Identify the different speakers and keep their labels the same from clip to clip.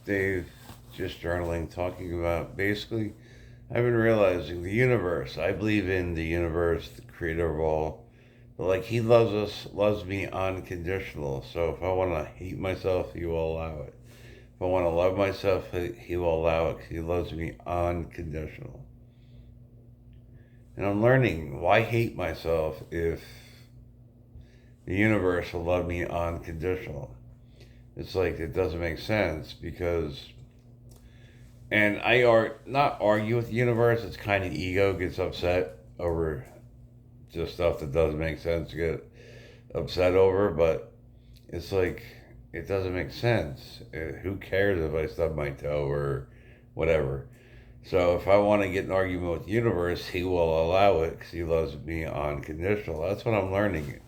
Speaker 1: Dave, just journaling, talking about basically, I've been realizing the universe. I believe in the universe, the creator of all. But like, he loves us, loves me unconditional. So if I want to hate myself, he will allow it. If I want to love myself, he will allow it 'cause he loves me unconditional. And I'm learning why hate myself if the universe will love me unconditional. It's like it doesn't make sense because, and I are not argue with the universe. It's kind of ego gets upset over just stuff that doesn't make sense. Get upset over, but it's like it doesn't make sense. Who cares if I stub my toe or whatever? So if I want to get an argument with the universe, he will allow it because he loves me unconditional. That's what I'm learning.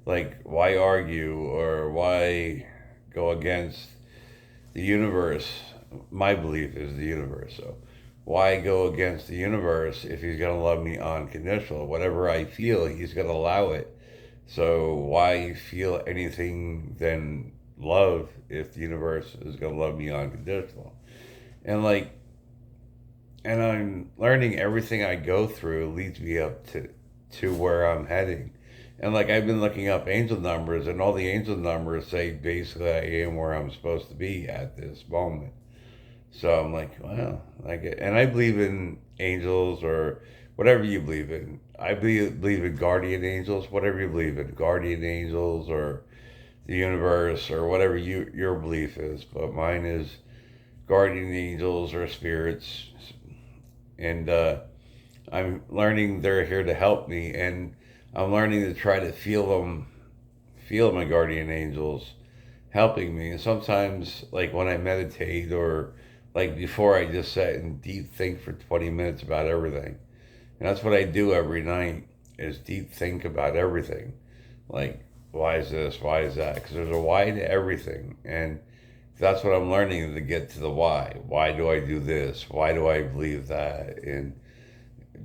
Speaker 1: Like, why argue or why go against the universe? My belief is the universe. So why go against the universe if he's going to love me unconditional? Whatever I feel, he's going to allow it. So why feel anything than love if the universe is going to love me unconditional? And like, and I'm learning everything I go through leads me up to where I'm heading. And like I've been looking up angel numbers, and all the angel numbers say basically I am where I'm supposed to be at this moment. So I'm like, wow, like, and I believe in angels or whatever you believe in. I believe in guardian angels, whatever you believe in, guardian angels or the universe or whatever your belief is. But mine is guardian angels or spirits, and I'm learning they're here to help me, and I'm learning to try to feel my guardian angels helping me. And sometimes, like when I meditate or like before, I just sit and deep think for 20 minutes about everything. And that's what I do every night is deep think about everything. Like, why is this? Why is that? Because there's a why to everything. And that's what I'm learning to get to the why. Why do I do this? Why do I believe that? And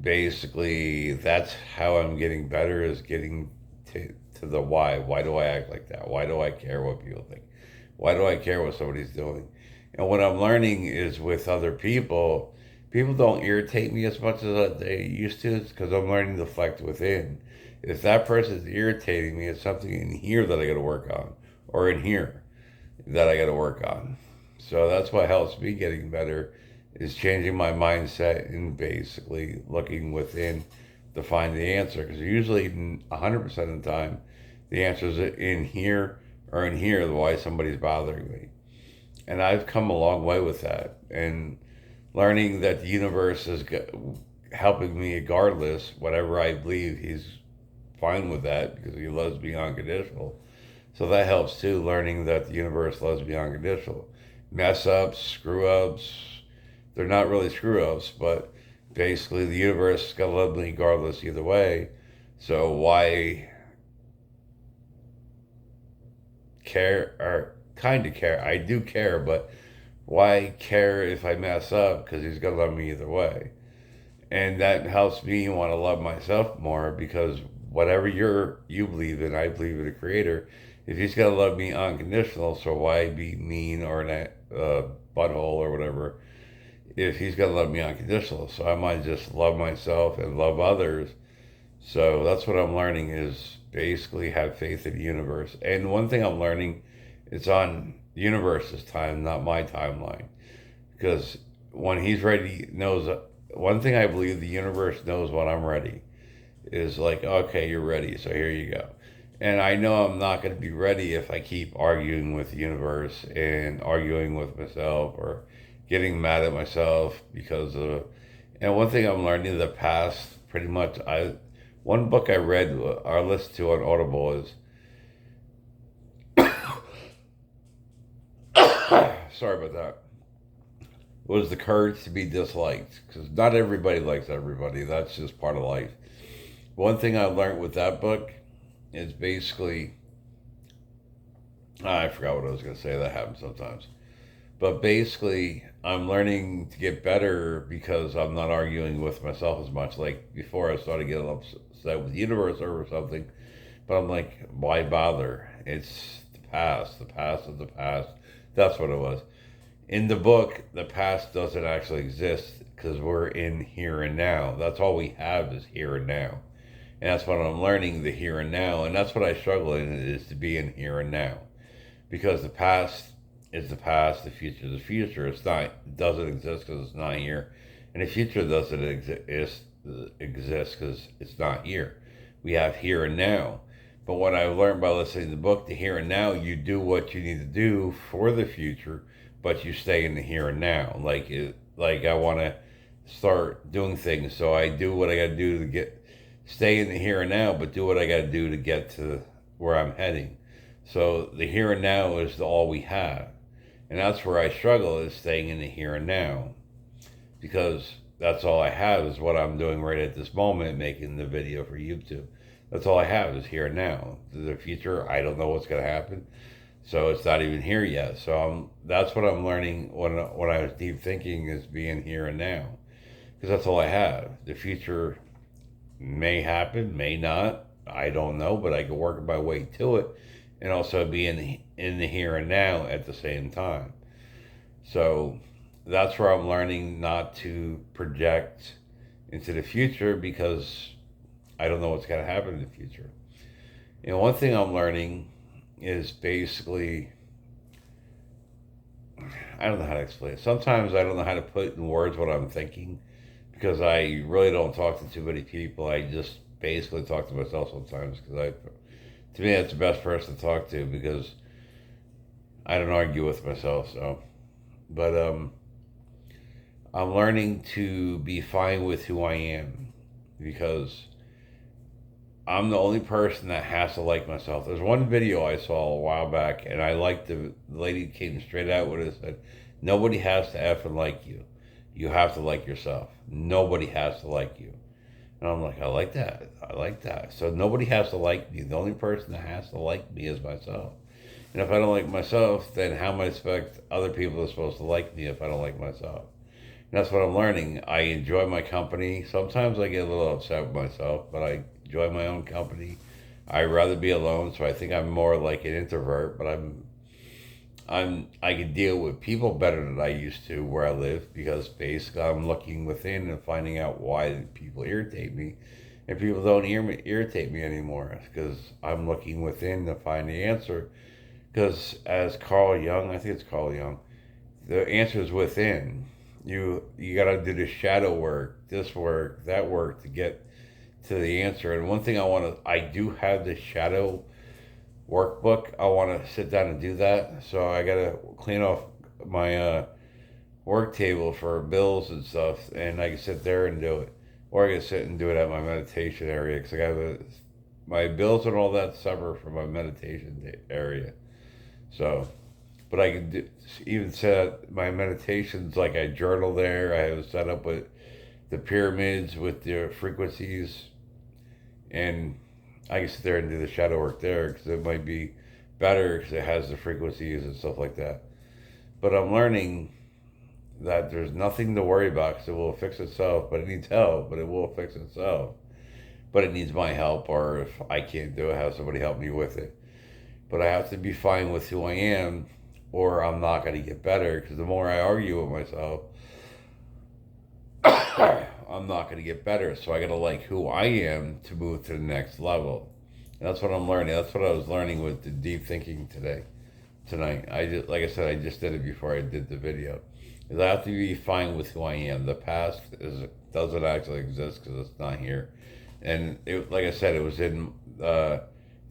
Speaker 1: basically, that's how I'm getting better is getting to the why. Why do I act like that? Why do I care what people think? Why do I care what somebody's doing? And what I'm learning is with other people, people don't irritate me as much as they used to because I'm learning to deflect within. If that person's irritating me, it's something in here that I got to work on, or in here that I got to work on. So that's what helps me getting better is changing my mindset and basically looking within to find the answer. Because usually 100% of the time, the answer is in here or in here, why somebody's bothering me. And I've come a long way with that. And learning that the universe is helping me regardless, whatever I believe, he's fine with that because he loves me unconditional. So that helps too, learning that the universe loves me unconditional. Mess ups, screw ups, they're not really screw ups, but basically the universe is going to love me regardless either way. So why care, or kind of care? I do care, but why care if I mess up? Because he's going to love me either way. And that helps me want to love myself more because whatever you believe in, I believe in a creator. If he's going to love me unconditional, so why be mean or an butthole or whatever if he's going to love me unconditional? So I might just love myself and love others. So that's what I'm learning is basically have faith in the universe. And one thing I'm learning, it's on the universe's time, not my timeline. Because when he's ready, knows, one thing I believe the universe knows when I'm ready is like, okay, you're ready, so here you go. And I know I'm not going to be ready if I keep arguing with the universe and arguing with myself or getting mad at myself because of. And one thing I'm learning in the past, pretty much, one book I read or listened to on Audible is. Sorry about that. Was the courage to be disliked because not everybody likes everybody. That's just part of life. One thing I learned with that book is basically, I forgot what I was going to say. That happens sometimes. But basically, I'm learning to get better because I'm not arguing with myself as much. Like before, I started getting upset with the universe over something. But I'm like, why bother? It's the past. The past is the past. That's what it was. In the book, the past doesn't actually exist because we're in here and now. That's all we have is here and now. And that's what I'm learning, the here and now. And that's what I struggle in, is to be in here and now. Because the past is the past, the future is the future. It's not, it doesn't exist because it's not here. And the future doesn't exist because it's not here. We have here and now. But what I learned by listening to the book, the here and now, you do what you need to do for the future, but you stay in the here and now. Like I want to start doing things, so I do what I got to do to stay in the here and now, but do what I got to do to get to where I'm heading. So the here and now is all we have, and that's where I struggle, is staying in the here and now, because that's all I have is what I'm doing right at this moment, making the video for YouTube. That's all I have is here and now. The future, I don't know what's going to happen. So it's not even here yet. So that's what I'm learning when I was deep thinking, is being here and now. Because that's all I have. The future may happen, may not. I don't know, but I can work my way to it and also be in the here and now at the same time. So that's where I'm learning not to project into the future, because I don't know what's going to happen in the future. And one thing I'm learning is basically, I don't know how to explain it. Sometimes I don't know how to put in words what I'm thinking, because I really don't talk to too many people. I just basically talk to myself sometimes, because to me, that's the best person to talk to, because I don't argue with myself. So, but I'm learning to be fine with who I am, because I'm the only person that has to like myself. There's one video I saw a while back, and I liked the lady came straight out with it, said, nobody has to effing like you. You have to like yourself. Nobody has to like you. And I'm like, I like that. I like that. So nobody has to like me. The only person that has to like me is myself. And if I don't like myself, then how am I expect other people are supposed to like me if I don't like myself? And that's what I'm learning. I enjoy my company. Sometimes I get a little upset with myself, but I enjoy my own company. I'd rather be alone, so I think I'm more like an introvert, but I can deal with people better than I used to where I live, because basically I'm looking within and finding out why people irritate me, and people don't irritate me anymore, because I'm looking within to find the answer. Because as Carl Jung, I think it's Carl Jung, the answer is within. You got to do the shadow work, this work, that work to get to the answer. And one thing I do have the shadow workbook. I want to sit down and do that. So I got to clean off my work table for bills and stuff, and I can sit there and do it. Or I can sit and do it at my meditation area, because I got my bills and all that separate from my meditation area. So, but I can even set my meditations, like I journal there. I have it set up with the pyramids with the frequencies, and I can sit there and do the shadow work there, because it might be better because it has the frequencies and stuff like that. But I'm learning that there's nothing to worry about, because it will fix itself, but it needs help, but it will fix itself. But it needs my help, or if I can't do it, have somebody help me with it. But I have to be fine with who I am, or I'm not going to get better, because the more I argue with myself, I'm not going to get better. So I got to like who I am to move to the next level. And that's what I'm learning. That's what I was learning with the deep thinking tonight. Like I said, I just did it before I did the video. Is I have to be fine with who I am. The past doesn't actually exist because it's not here. And like I said, it was in The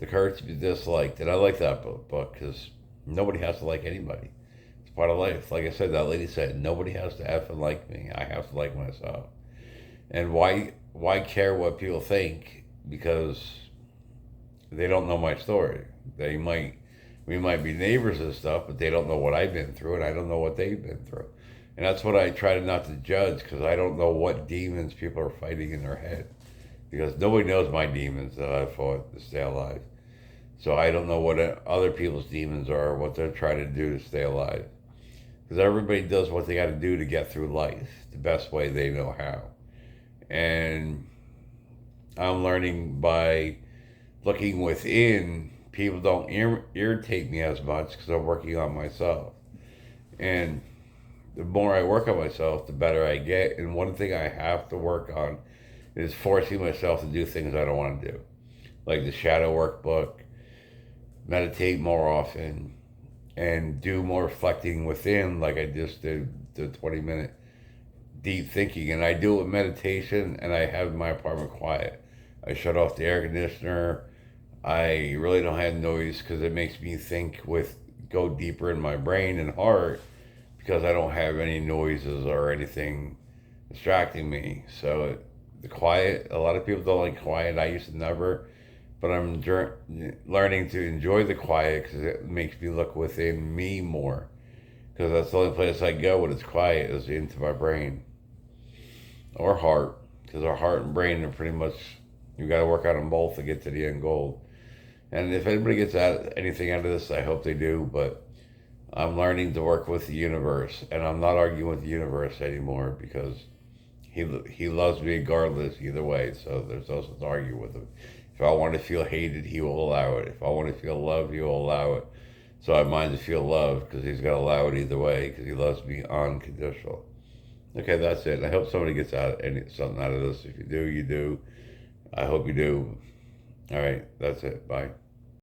Speaker 1: Courage to Be Disliked. And I like that book, because nobody has to like anybody. It's part of life. Like I said, that lady said, nobody has to effing like me. I have to like myself. And why care what people think? Because they don't know my story. We might be neighbors and stuff, but they don't know what I've been through, and I don't know what they've been through. And that's what I try not to judge, because I don't know what demons people are fighting in their head. Because nobody knows my demons that I fought to stay alive. So I don't know what other people's demons are, what they're trying to do to stay alive. Because everybody does what they got to do to get through life, the best way they know how. And I'm learning by looking within, people don't irritate me as much, because I'm working on myself. And the more I work on myself, the better I get. And one thing I have to work on is forcing myself to do things I don't want to do, like the shadow workbook, meditate more often, and do more reflecting within, like I just did the 20-minute deep thinking. And I do it with meditation, and I have my apartment quiet. I shut off the air conditioner. I really don't have noise because it makes me think go deeper in my brain and heart because I don't have any noises or anything distracting me. So the quiet, a lot of people don't like quiet. I used to never, but I'm learning to enjoy the quiet because it makes me look within me more. Because that's the only place I go when it's quiet is into my brain or heart. Because our heart and brain are pretty much, you got to work on them both to get to the end goal. And if anybody gets anything out of this, I hope they do. But I'm learning to work with the universe, and I'm not arguing with the universe anymore because he loves me regardless either way. So there's no sense to argue with him. If I want to feel hated, he will allow it. If I want to feel loved, he will allow it. So I mind to feel loved because he's going to allow it either way because he loves me unconditional. Okay, that's it. I hope somebody gets something out of this. If you do, you do. I hope you do. All right, that's it. Bye.